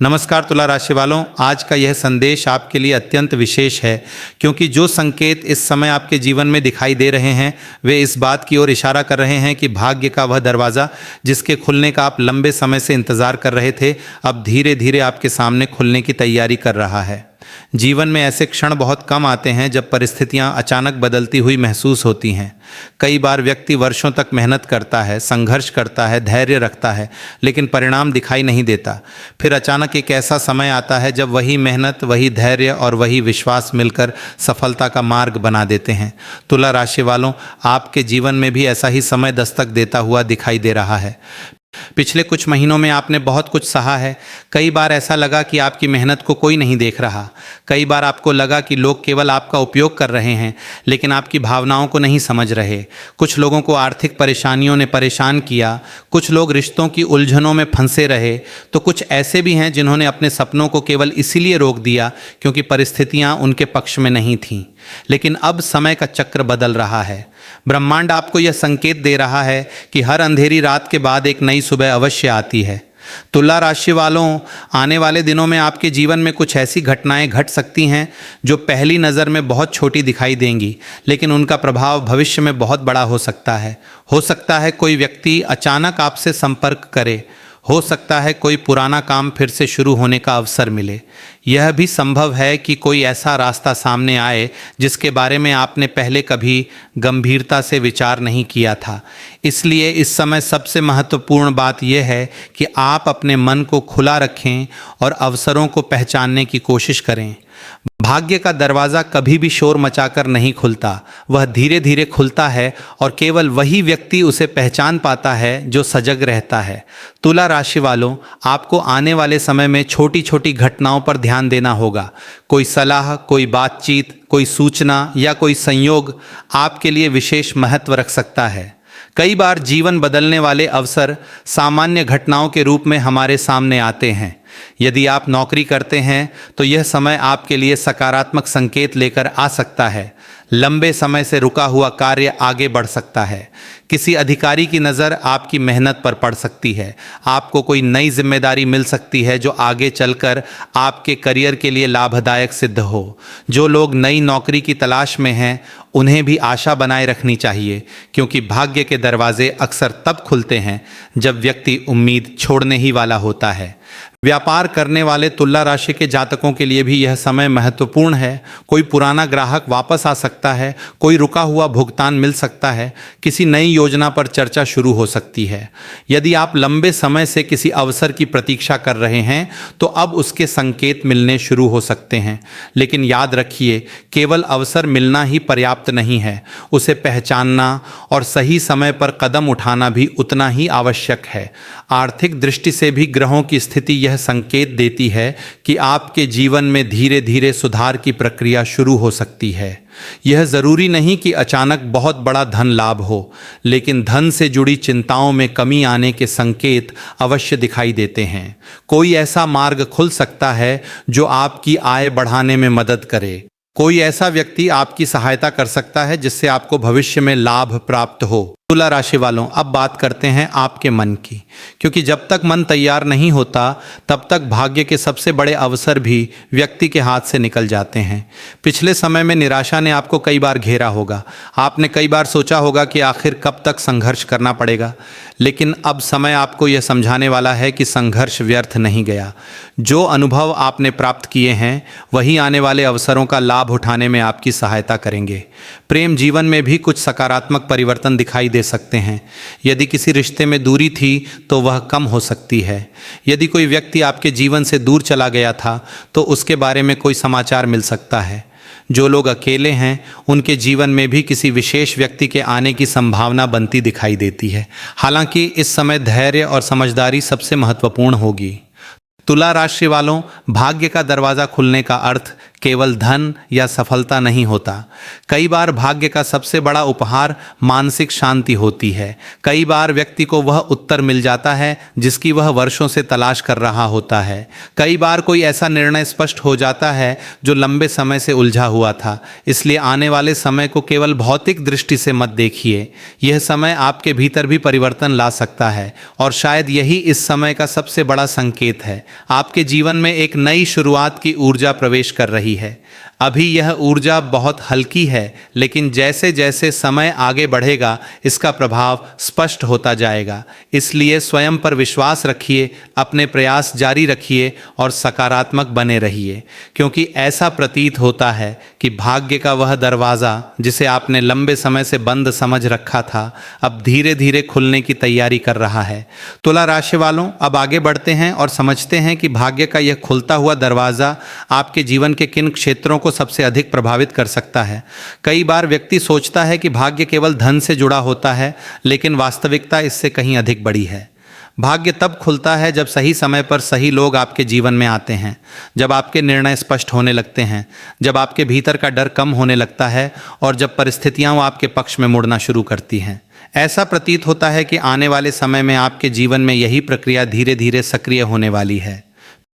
नमस्कार तुला राशि वालों, आज का यह संदेश आपके लिए अत्यंत विशेष है क्योंकि जो संकेत इस समय आपके जीवन में दिखाई दे रहे हैं वे इस बात की ओर इशारा कर रहे हैं कि भाग्य का वह दरवाज़ा जिसके खुलने का आप लंबे समय से इंतज़ार कर रहे थे, अब धीरे धीरे आपके सामने खुलने की तैयारी कर रहा है। जीवन में ऐसे क्षण बहुत कम आते हैं जब परिस्थितियां अचानक बदलती हुई महसूस होती हैं। कई बार व्यक्ति वर्षों तक मेहनत करता है, संघर्ष करता है, धैर्य रखता है, लेकिन परिणाम दिखाई नहीं देता। फिर अचानक एक ऐसा समय आता है जब वही मेहनत, वही धैर्य और वही विश्वास मिलकर सफलता का मार्ग बना देते हैं। तुला राशि वालों, आपके जीवन में भी ऐसा ही समय दस्तक देता हुआ दिखाई दे रहा है। पिछले कुछ महीनों में आपने बहुत कुछ सहा है। कई बार ऐसा लगा कि आपकी मेहनत को कोई नहीं देख रहा। कई बार आपको लगा कि लोग केवल आपका उपयोग कर रहे हैं, लेकिन आपकी भावनाओं को नहीं समझ रहे। कुछ लोगों को आर्थिक परेशानियों ने परेशान किया, कुछ लोग रिश्तों की उलझनों में फंसे रहे, तो कुछ ऐसे भी हैं जिन्होंने अपने सपनों को केवल इसीलिए रोक दिया क्योंकि परिस्थितियां उनके पक्ष में नहीं थीं। लेकिन अब समय का चक्र बदल रहा है। ब्रह्मांड आपको यह संकेत दे रहा है कि हर अंधेरी रात के बाद एक नई सुबह अवश्य आती है। तुला राशि वालों, आने वाले दिनों में आपके जीवन में कुछ ऐसी घटनाएं घट सकती हैं जो पहली नज़र में बहुत छोटी दिखाई देंगी, लेकिन उनका प्रभाव भविष्य में बहुत बड़ा हो सकता है। हो सकता है कोई व्यक्ति अचानक आपसे संपर्क करे, हो सकता है कोई पुराना काम फिर से शुरू होने का अवसर मिले। यह भी संभव है कि कोई ऐसा रास्ता सामने आए जिसके बारे में आपने पहले कभी गंभीरता से विचार नहीं किया था। इसलिए इस समय सबसे महत्वपूर्ण बात यह है कि आप अपने मन को खुला रखें और अवसरों को पहचानने की कोशिश करें। भाग्य का दरवाज़ा कभी भी शोर मचाकर नहीं खुलता, वह धीरे धीरे खुलता है और केवल वही व्यक्ति उसे पहचान पाता है जो सजग रहता है। तुला राशि वालों, आपको आने वाले समय में छोटी छोटी घटनाओं पर ध्यान देना होगा। कोई सलाह, कोई बातचीत, कोई सूचना या कोई संयोग आपके लिए विशेष महत्व रख सकता है। कई बार जीवन बदलने वाले अवसर सामान्य घटनाओं के रूप में हमारे सामने आते हैं। यदि आप नौकरी करते हैं तो यह समय आपके लिए सकारात्मक संकेत लेकर आ सकता है। लंबे समय से रुका हुआ कार्य आगे बढ़ सकता है। किसी अधिकारी की नज़र आपकी मेहनत पर पड़ सकती है। आपको कोई नई जिम्मेदारी मिल सकती है जो आगे चलकर आपके करियर के लिए लाभदायक सिद्ध हो। जो लोग नई नौकरी की तलाश में हैं उन्हें भी आशा बनाए रखनी चाहिए, क्योंकि भाग्य के दरवाजे अक्सर तब खुलते हैं जब व्यक्ति उम्मीद छोड़ने ही वाला होता है। व्यापार करने वाले तुला राशि के जातकों के लिए भी यह समय महत्वपूर्ण है। कोई पुराना ग्राहक वापस आ सकता है, कोई रुका हुआ भुगतान मिल सकता है, किसी नई योजना पर चर्चा शुरू हो सकती है। यदि आप लंबे समय से किसी अवसर की प्रतीक्षा कर रहे हैं तो अब उसके संकेत मिलने शुरू हो सकते हैं। लेकिन याद रखिए, केवल अवसर मिलना ही पर्याप्त नहीं है, उसे पहचानना और सही समय पर कदम उठाना भी उतना ही आवश्यक है। आर्थिक दृष्टि से भी ग्रहों की स्थिति यह संकेत देती है कि आपके जीवन में धीरे धीरे सुधार की प्रक्रिया शुरू हो सकती है। यह जरूरी नहीं कि अचानक बहुत बड़ा धन लाभ हो, लेकिन धन से जुड़ी चिंताओं में कमी आने के संकेत अवश्य दिखाई देते हैं। कोई ऐसा मार्ग खुल सकता है जो आपकी आय बढ़ाने में मदद करे। कोई ऐसा व्यक्ति आपकी सहायता कर सकता है जिससे आपको भविष्य में लाभ प्राप्त हो। तुला राशि वालों, अब बात करते हैं आपके मन की, क्योंकि जब तक मन तैयार नहीं होता तब तक भाग्य के सबसे बड़े अवसर भी व्यक्ति के हाथ से निकल जाते हैं। पिछले समय में निराशा ने आपको कई बार घेरा होगा। आपने कई बार सोचा होगा कि आखिर कब तक संघर्ष करना पड़ेगा, लेकिन अब समय आपको यह समझाने वाला है कि संघर्ष व्यर्थ नहीं गया। जो अनुभव आपने प्राप्त किए हैं वही आने वाले अवसरों का लाभ उठाने में आपकी सहायता करेंगे। प्रेम जीवन में भी कुछ सकारात्मक परिवर्तन दिखाई दे सकते हैं। यदि किसी रिश्ते में दूरी थी तो वह कम हो सकती है। यदि कोई व्यक्ति आपके जीवन से दूर चला गया था तो उसके बारे में कोई समाचार मिल सकता है। जो लोग अकेले हैं उनके जीवन में भी किसी विशेष व्यक्ति के आने की संभावना बनती दिखाई देती है। हालांकि इस समय धैर्य और समझदारी सबसे महत्वपूर्ण होगी। तुला राशि वालों, भाग्य का दरवाज़ा खुलने का अर्थ केवल धन या सफलता नहीं होता। कई बार भाग्य का सबसे बड़ा उपहार मानसिक शांति होती है। कई बार व्यक्ति को वह उत्तर मिल जाता है जिसकी वह वर्षों से तलाश कर रहा होता है। कई बार कोई ऐसा निर्णय स्पष्ट हो जाता है जो लंबे समय से उलझा हुआ था। इसलिए आने वाले समय को केवल भौतिक दृष्टि से मत देखिए। यह समय आपके भीतर भी परिवर्तन ला सकता है और शायद यही इस समय का सबसे बड़ा संकेत है। आपके जीवन में एक नई शुरुआत की ऊर्जा प्रवेश कर रही है। अभी यह ऊर्जा बहुत हल्की है, लेकिन जैसे जैसे समय आगे बढ़ेगा इसका प्रभाव स्पष्ट होता जाएगा। इसलिए स्वयं पर विश्वास रखिए, अपने प्रयास जारी रखिए और सकारात्मक बने रहिए, क्योंकि ऐसा प्रतीत होता है कि भाग्य का वह दरवाज़ा जिसे आपने लंबे समय से बंद समझ रखा था अब धीरे धीरे खुलने की तैयारी कर रहा है। तुला राशि वालों, अब आगे बढ़ते हैं और समझते हैं कि भाग्य का यह खुलता हुआ दरवाज़ा आपके जीवन के किन क्षेत्रों को सबसे अधिक प्रभावित कर सकता है। कई बार व्यक्ति सोचता है कि भाग्य केवल धन से जुड़ा होता है, लेकिन वास्तविकता इससे कहीं अधिक बड़ी है। भाग्य तब खुलता है जब सही समय पर सही लोग आपके जीवन में आते हैं, जब आपके निर्णय स्पष्ट होने लगते हैं, जब आपके भीतर का डर कम होने लगता है और जब परिस्थितियां आपके पक्ष में मुड़ना शुरू करती हैं। ऐसा प्रतीत होता है कि आने वाले समय में आपके जीवन में यही प्रक्रिया धीरे धीरे सक्रिय होने वाली है।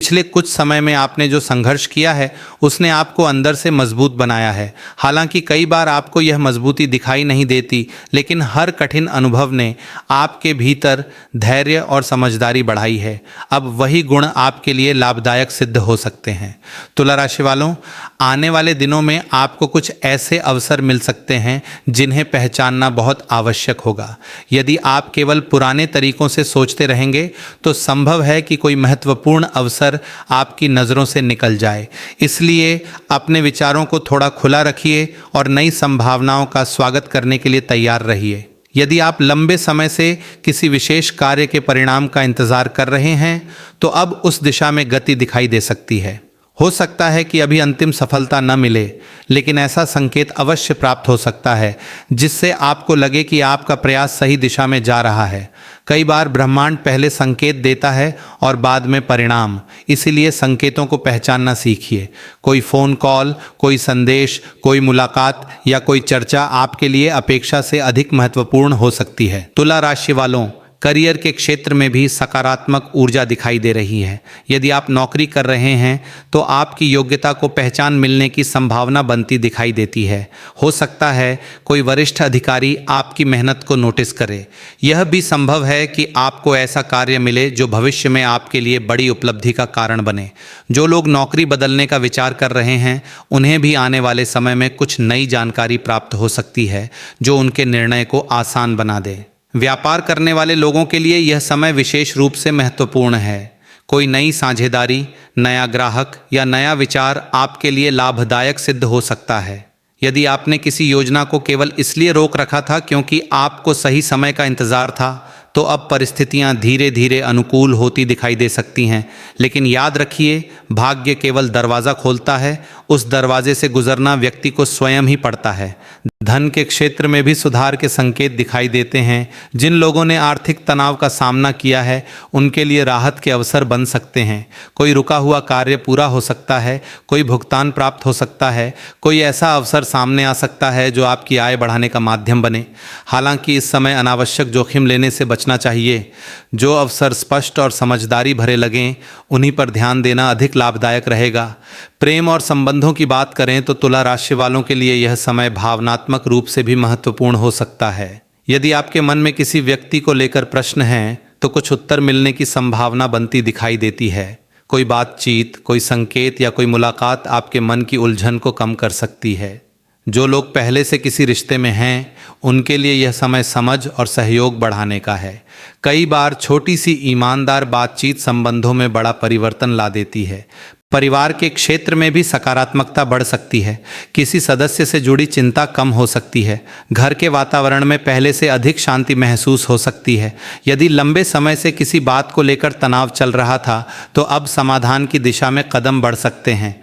पिछले कुछ समय में आपने जो संघर्ष किया है उसने आपको अंदर से मजबूत बनाया है। हालांकि कई बार आपको यह मजबूती दिखाई नहीं देती, लेकिन हर कठिन अनुभव ने आपके भीतर धैर्य और समझदारी बढ़ाई है। अब वही गुण आपके लिए लाभदायक सिद्ध हो सकते हैं। तुला राशि वालों, आने वाले दिनों में आपको कुछ ऐसे अवसर मिल सकते हैं जिन्हें पहचानना बहुत आवश्यक होगा। यदि आप केवल पुराने तरीकों से सोचते रहेंगे तो संभव है कि कोई महत्वपूर्ण अवसर आपकी नज़रों से निकल जाए। इसलिए अपने विचारों को थोड़ा खुला रखिए और नई संभावनाओं का स्वागत करने के लिए तैयार रहिए। यदि आप लंबे समय से किसी विशेष कार्य के परिणाम का इंतजार कर रहे हैं तो अब उस दिशा में गति दिखाई दे सकती है। हो सकता है कि अभी अंतिम सफलता न मिले, लेकिन ऐसा संकेत अवश्य प्राप्त हो सकता है जिससे आपको लगे कि आपका प्रयास सही दिशा में जा रहा है। कई बार ब्रह्मांड पहले संकेत देता है और बाद में परिणाम, इसीलिए संकेतों को पहचानना सीखिए। कोई फ़ोन कॉल, कोई संदेश, कोई मुलाकात या कोई चर्चा आपके लिए अपेक्षा से अधिक महत्वपूर्ण हो सकती है। तुला राशि वालों, करियर के क्षेत्र में भी सकारात्मक ऊर्जा दिखाई दे रही है। यदि आप नौकरी कर रहे हैं तो आपकी योग्यता को पहचान मिलने की संभावना बनती दिखाई देती है। हो सकता है कोई वरिष्ठ अधिकारी आपकी मेहनत को नोटिस करे। यह भी संभव है कि आपको ऐसा कार्य मिले जो भविष्य में आपके लिए बड़ी उपलब्धि का कारण बने। जो लोग नौकरी बदलने का विचार कर रहे हैं उन्हें भी आने वाले समय में कुछ नई जानकारी प्राप्त हो सकती है जो उनके निर्णय को आसान बना दे। व्यापार करने वाले लोगों के लिए यह समय विशेष रूप से महत्वपूर्ण है। कोई नई साझेदारी, नया ग्राहक या नया विचार आपके लिए लाभदायक सिद्ध हो सकता है। यदि आपने किसी योजना को केवल इसलिए रोक रखा था क्योंकि आपको सही समय का इंतज़ार था, तो अब परिस्थितियां धीरे धीरे अनुकूल होती दिखाई दे सकती हैं। लेकिन याद रखिए, भाग्य केवल दरवाज़ा खोलता है, उस दरवाजे से गुजरना व्यक्ति को स्वयं ही पड़ता है। धन के क्षेत्र में भी सुधार के संकेत दिखाई देते हैं। जिन लोगों ने आर्थिक तनाव का सामना किया है उनके लिए राहत के अवसर बन सकते हैं। कोई रुका हुआ कार्य पूरा हो सकता है, कोई भुगतान प्राप्त हो सकता है, कोई ऐसा अवसर सामने आ सकता है जो आपकी आय बढ़ाने का माध्यम बने। हालांकि इस समय अनावश्यक जोखिम लेने से बचना चाहिए। जो अवसर स्पष्ट और समझदारी भरे लगें उन्हीं पर ध्यान देना अधिक लाभदायक रहेगा। प्रेम और संबंधों की बात करें तो तुला राशि वालों के लिए यह समय भावनात्मक रूप से भी महत्वपूर्ण हो सकता है। यदि आपके मन में किसी व्यक्ति को लेकर प्रश्न हैं तो कुछ उत्तर मिलने की संभावना बनती दिखाई देती है। कोई बातचीत, कोई संकेत या कोई मुलाकात आपके मन की उलझन को कम कर सकती है। जो लोग पहले से किसी रिश्ते में हैं उनके लिए यह समय समझ और सहयोग बढ़ाने का है। कई बार छोटी सी ईमानदार बातचीत संबंधों में बड़ा परिवर्तन ला देती है। परिवार के क्षेत्र में भी सकारात्मकता बढ़ सकती है। किसी सदस्य से जुड़ी चिंता कम हो सकती है। घर के वातावरण में पहले से अधिक शांति महसूस हो सकती है। यदि लंबे समय से किसी बात को लेकर तनाव चल रहा था तो अब समाधान की दिशा में कदम बढ़ सकते हैं।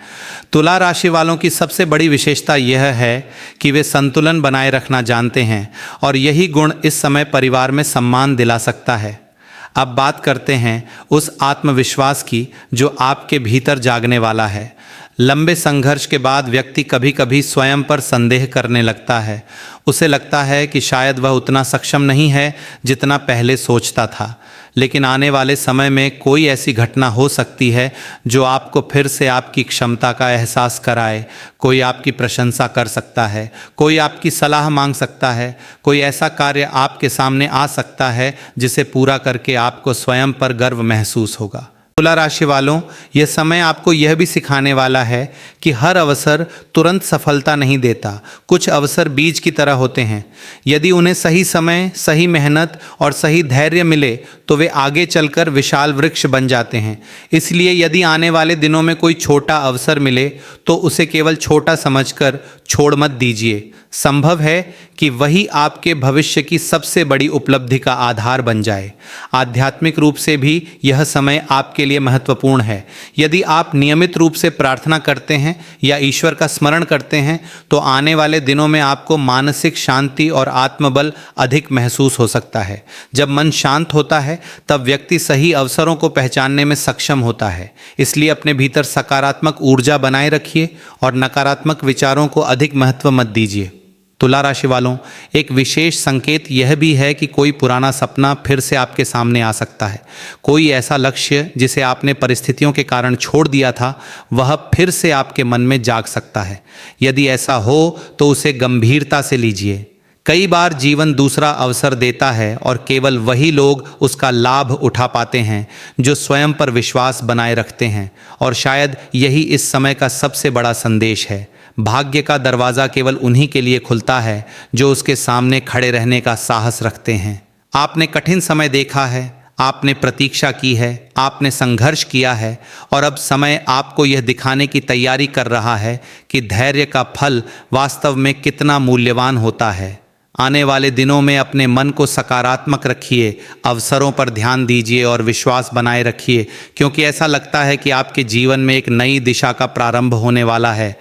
तुला राशि वालों की सबसे बड़ी विशेषता यह है कि वे संतुलन बनाए रखना जानते हैं और यही गुण इस समय परिवार में सम्मान दिला सकता है। अब बात करते हैं उस आत्मविश्वास की जो आपके भीतर जागने वाला है। लंबे संघर्ष के बाद व्यक्ति कभी कभी स्वयं पर संदेह करने लगता है। उसे लगता है कि शायद वह उतना सक्षम नहीं है जितना पहले सोचता था। लेकिन आने वाले समय में कोई ऐसी घटना हो सकती है जो आपको फिर से आपकी क्षमता का एहसास कराए। कोई आपकी प्रशंसा कर सकता है, कोई आपकी सलाह मांग सकता है, कोई ऐसा कार्य आपके सामने आ सकता है जिसे पूरा करके आपको स्वयं पर गर्व महसूस होगा। तुला राशि वालों, यह समय आपको यह भी सिखाने वाला है कि हर अवसर तुरंत सफलता नहीं देता। कुछ अवसर बीज की तरह होते हैं। यदि उन्हें सही समय, सही मेहनत और सही धैर्य मिले तो वे आगे चलकर विशाल वृक्ष बन जाते हैं। इसलिए यदि आने वाले दिनों में कोई छोटा अवसर मिले तो उसे केवल छोटा समझकर छोड़ मत दीजिए। संभव है कि वही आपके भविष्य की सबसे बड़ी उपलब्धि का आधार बन जाए। आध्यात्मिक रूप से भी यह समय आपके लिए महत्वपूर्ण है। यदि आप नियमित रूप से प्रार्थना करते हैं या ईश्वर का स्मरण करते हैं तो आने वाले दिनों में आपको मानसिक शांति और आत्मबल अधिक महसूस हो सकता है। जब मन शांत होता है तब व्यक्ति सही अवसरों को पहचानने में सक्षम होता है। इसलिए अपने भीतर सकारात्मक ऊर्जा बनाए रखिए और नकारात्मक विचारों को अधिक महत्व मत दीजिए। तुला राशि वालों, एक विशेष संकेत यह भी है कि कोई पुराना सपना फिर से आपके सामने आ सकता है। कोई ऐसा लक्ष्य जिसे आपने परिस्थितियों के कारण छोड़ दिया था, वह फिर से आपके मन में जाग सकता है। यदि ऐसा हो तो उसे गंभीरता से लीजिए। कई बार जीवन दूसरा अवसर देता है और केवल वही लोग उसका लाभ उठा पाते हैं जो स्वयं पर विश्वास बनाए रखते हैं। और शायद यही इस समय का सबसे बड़ा संदेश है। भाग्य का दरवाज़ा केवल उन्हीं के लिए खुलता है जो उसके सामने खड़े रहने का साहस रखते हैं। आपने कठिन समय देखा है, आपने प्रतीक्षा की है, आपने संघर्ष किया है और अब समय आपको यह दिखाने की तैयारी कर रहा है कि धैर्य का फल वास्तव में कितना मूल्यवान होता है। आने वाले दिनों में अपने मन को सकारात्मक रखिए, अवसरों पर ध्यान दीजिए और विश्वास बनाए रखिए, क्योंकि ऐसा लगता है कि आपके जीवन में एक नई दिशा का प्रारंभ होने वाला है।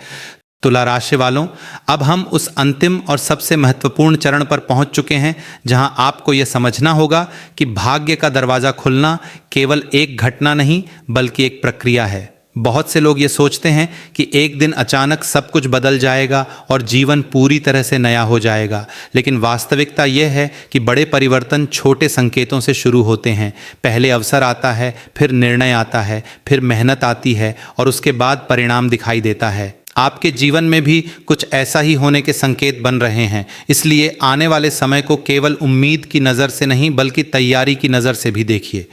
तुला राशि वालों, अब हम उस अंतिम और सबसे महत्वपूर्ण चरण पर पहुंच चुके हैं जहां आपको यह समझना होगा कि भाग्य का दरवाज़ा खुलना केवल एक घटना नहीं बल्कि एक प्रक्रिया है। बहुत से लोग ये सोचते हैं कि एक दिन अचानक सब कुछ बदल जाएगा और जीवन पूरी तरह से नया हो जाएगा, लेकिन वास्तविकता यह है कि बड़े परिवर्तन छोटे संकेतों से शुरू होते हैं। पहले अवसर आता है, फिर निर्णय आता है, फिर मेहनत आती है और उसके बाद परिणाम दिखाई देता है। आपके जीवन में भी कुछ ऐसा ही होने के संकेत बन रहे हैं। इसलिए आने वाले समय को केवल उम्मीद की नज़र से नहीं बल्कि तैयारी की नज़र से भी देखिए।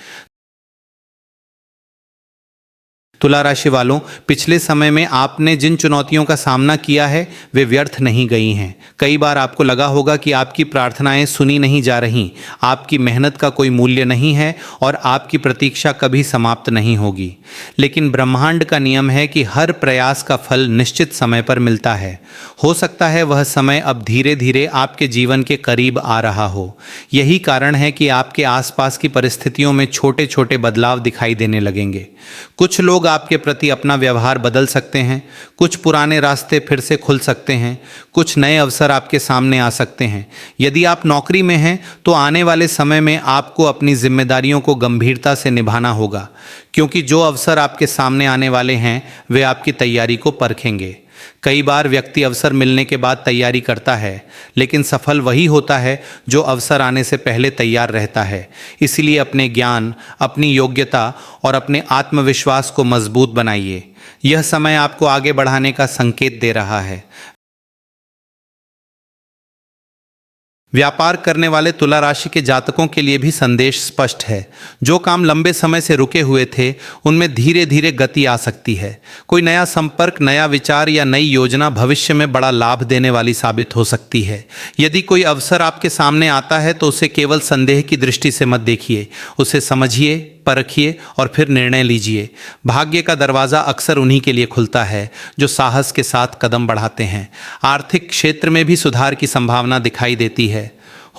तुला राशि वालों, पिछले समय में आपने जिन चुनौतियों का सामना किया है वे व्यर्थ नहीं गई हैं। कई बार आपको लगा होगा कि आपकी प्रार्थनाएं सुनी नहीं जा रहीं, आपकी मेहनत का कोई मूल्य नहीं है और आपकी प्रतीक्षा कभी समाप्त नहीं होगी। लेकिन ब्रह्मांड का नियम है कि हर प्रयास का फल निश्चित समय पर मिलता है। हो सकता है वह समय अब धीरे धीरे आपके जीवन के करीब आ रहा हो। यही कारण है कि आपके आसपास की परिस्थितियों में छोटे छोटे बदलाव दिखाई देने लगेंगे। कुछ लोग आपके प्रति अपना व्यवहार बदल सकते हैं, कुछ पुराने रास्ते फिर से खुल सकते हैं, कुछ नए अवसर आपके सामने आ सकते हैं। यदि आप नौकरी में हैं तो आने वाले समय में आपको अपनी जिम्मेदारियों को गंभीरता से निभाना होगा, क्योंकि जो अवसर आपके सामने आने वाले हैं वे आपकी तैयारी को परखेंगे। कई बार व्यक्ति अवसर मिलने के बाद तैयारी करता है, लेकिन सफल वही होता है जो अवसर आने से पहले तैयार रहता है। इसलिए अपने ज्ञान, अपनी योग्यता और अपने आत्मविश्वास को मजबूत बनाइए। यह समय आपको आगे बढ़ाने का संकेत दे रहा है। व्यापार करने वाले तुला राशि के जातकों के लिए भी संदेश स्पष्ट है। जो काम लंबे समय से रुके हुए थे उनमें धीरे धीरे गति आ सकती है। कोई नया संपर्क, नया विचार या नई योजना भविष्य में बड़ा लाभ देने वाली साबित हो सकती है। यदि कोई अवसर आपके सामने आता है तो उसे केवल संदेह की दृष्टि से मत देखिए, उसे समझिए, परखिए और फिर निर्णय लीजिए। भाग्य का दरवाज़ा अक्सर उन्हीं के लिए खुलता है जो साहस के साथ कदम बढ़ाते हैं। आर्थिक क्षेत्र में भी सुधार की संभावना दिखाई देती है।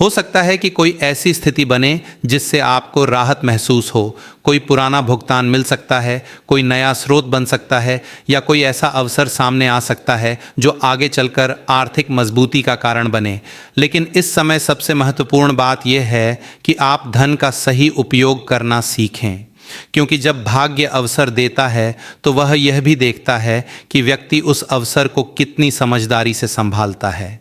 हो सकता है कि कोई ऐसी स्थिति बने जिससे आपको राहत महसूस हो। कोई पुराना भुगतान मिल सकता है, कोई नया स्रोत बन सकता है या कोई ऐसा अवसर सामने आ सकता है जो आगे चलकर आर्थिक मजबूती का कारण बने। लेकिन इस समय सबसे महत्वपूर्ण बात यह है कि आप धन का सही उपयोग करना सीखें। क्योंकि जब भाग्य अवसर देता है तो वह यह भी देखता है कि व्यक्ति उस अवसर को कितनी समझदारी से संभालता है।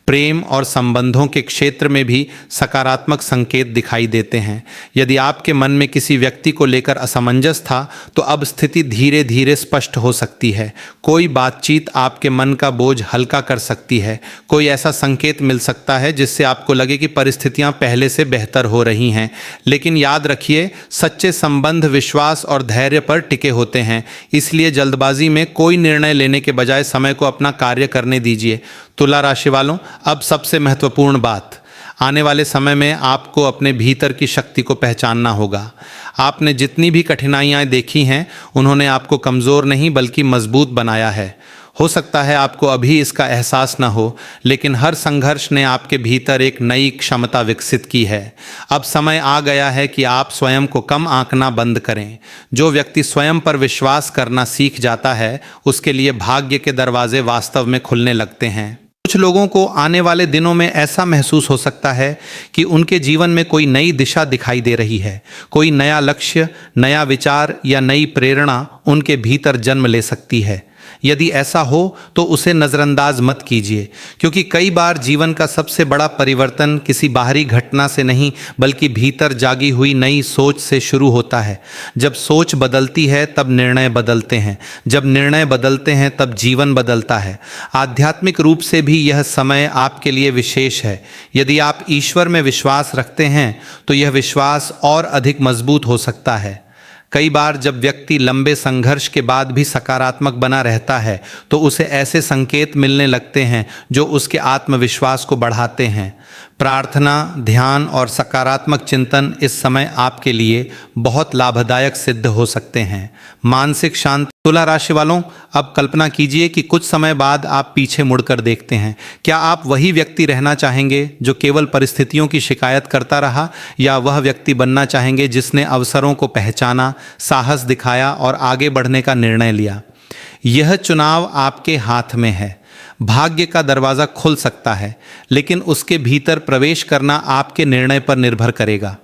प्रेम और संबंधों के क्षेत्र में भी सकारात्मक संकेत दिखाई देते हैं। यदि आपके मन में किसी व्यक्ति को लेकर असमंजस था तो अब स्थिति धीरे धीरे स्पष्ट हो सकती है। कोई बातचीत आपके मन का बोझ हल्का कर सकती है। कोई ऐसा संकेत मिल सकता है जिससे आपको लगे कि परिस्थितियां पहले से बेहतर हो रही हैं। लेकिन याद रखिए, सच्चे संबंध विश्वास और धैर्य पर टिके होते हैं। इसलिए जल्दबाजी में कोई निर्णय लेने के बजाय समय को अपना कार्य करने दीजिए। तुला राशि वालों, अब सबसे महत्वपूर्ण बात, आने वाले समय में आपको अपने भीतर की शक्ति को पहचानना होगा। आपने जितनी भी कठिनाइयां देखी हैं उन्होंने आपको कमज़ोर नहीं बल्कि मजबूत बनाया है। हो सकता है आपको अभी इसका एहसास न हो, लेकिन हर संघर्ष ने आपके भीतर एक नई क्षमता विकसित की है। अब समय आ गया है कि आप स्वयं को कम आंकना बंद करें। जो व्यक्ति स्वयं पर विश्वास करना सीख जाता है उसके लिए भाग्य के दरवाजे वास्तव में खुलने लगते हैं। कुछ लोगों को आने वाले दिनों में ऐसा महसूस हो सकता है कि उनके जीवन में कोई नई दिशा दिखाई दे रही है। कोई नया लक्ष्य, नया विचार या नई प्रेरणा उनके भीतर जन्म ले सकती है। यदि ऐसा हो तो उसे नज़रअंदाज मत कीजिए, क्योंकि कई बार जीवन का सबसे बड़ा परिवर्तन किसी बाहरी घटना से नहीं बल्कि भीतर जागी हुई नई सोच से शुरू होता है। जब सोच बदलती है तब निर्णय बदलते हैं, जब निर्णय बदलते हैं तब जीवन बदलता है। आध्यात्मिक रूप से भी यह समय आपके लिए विशेष है। यदि आप ईश्वर में विश्वास रखते हैं तो यह विश्वास और अधिक मजबूत हो सकता है। कई बार जब व्यक्ति लंबे संघर्ष के बाद भी सकारात्मक बना रहता है तो उसे ऐसे संकेत मिलने लगते हैं जो उसके आत्मविश्वास को बढ़ाते हैं। प्रार्थना, ध्यान और सकारात्मक चिंतन इस समय आपके लिए बहुत लाभदायक सिद्ध हो सकते हैं। मानसिक शांति। तुला राशि वालों, अब कल्पना कीजिए कि कुछ समय बाद आप पीछे मुड़कर देखते हैं। क्या आप वही व्यक्ति रहना चाहेंगे जो केवल परिस्थितियों की शिकायत करता रहा, या वह व्यक्ति बनना चाहेंगे जिसने अवसरों को पहचाना, साहस दिखाया और आगे बढ़ने का निर्णय लिया? यह चुनाव आपके हाथ में है। भाग्य का दरवाज़ा खुल सकता है, लेकिन उसके भीतर प्रवेश करना आपके निर्णय पर निर्भर करेगा।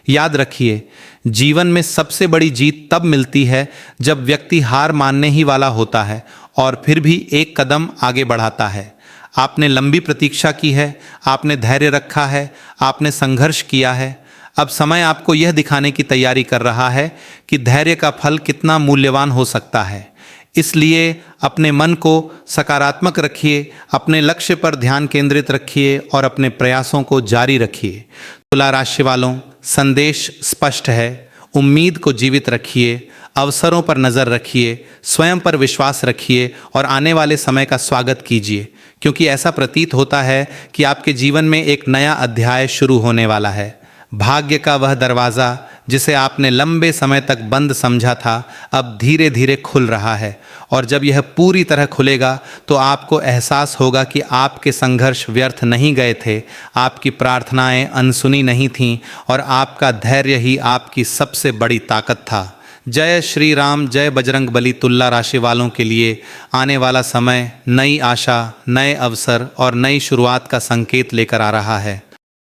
याद रखिए, जीवन में सबसे बड़ी जीत तब मिलती है जब व्यक्ति हार मानने ही वाला होता है और फिर भी एक कदम आगे बढ़ाता है। आपने लंबी प्रतीक्षा की है, आपने धैर्य रखा है, आपने संघर्ष किया है। अब समय आपको यह दिखाने की तैयारी कर रहा है कि धैर्य का फल कितना मूल्यवान हो सकता है। इसलिए अपने मन को सकारात्मक रखिए, अपने लक्ष्य पर ध्यान केंद्रित रखिए और अपने प्रयासों को जारी रखिए। तुला राशि वालों, संदेश स्पष्ट है। उम्मीद को जीवित रखिए, अवसरों पर नज़र रखिए, स्वयं पर विश्वास रखिए और आने वाले समय का स्वागत कीजिए, क्योंकि ऐसा प्रतीत होता है कि आपके जीवन में एक नया अध्याय शुरू होने वाला है। भाग्य का वह दरवाज़ा जिसे आपने लंबे समय तक बंद समझा था अब धीरे धीरे खुल रहा है, और जब यह पूरी तरह खुलेगा तो आपको एहसास होगा कि आपके संघर्ष व्यर्थ नहीं गए थे, आपकी प्रार्थनाएं अनसुनी नहीं थीं और आपका धैर्य ही आपकी सबसे बड़ी ताकत था। जय श्री राम, जय बजरंग बली। तुला राशि वालों के लिए आने वाला समय नई आशा, नए अवसर और नई शुरुआत का संकेत लेकर आ रहा है।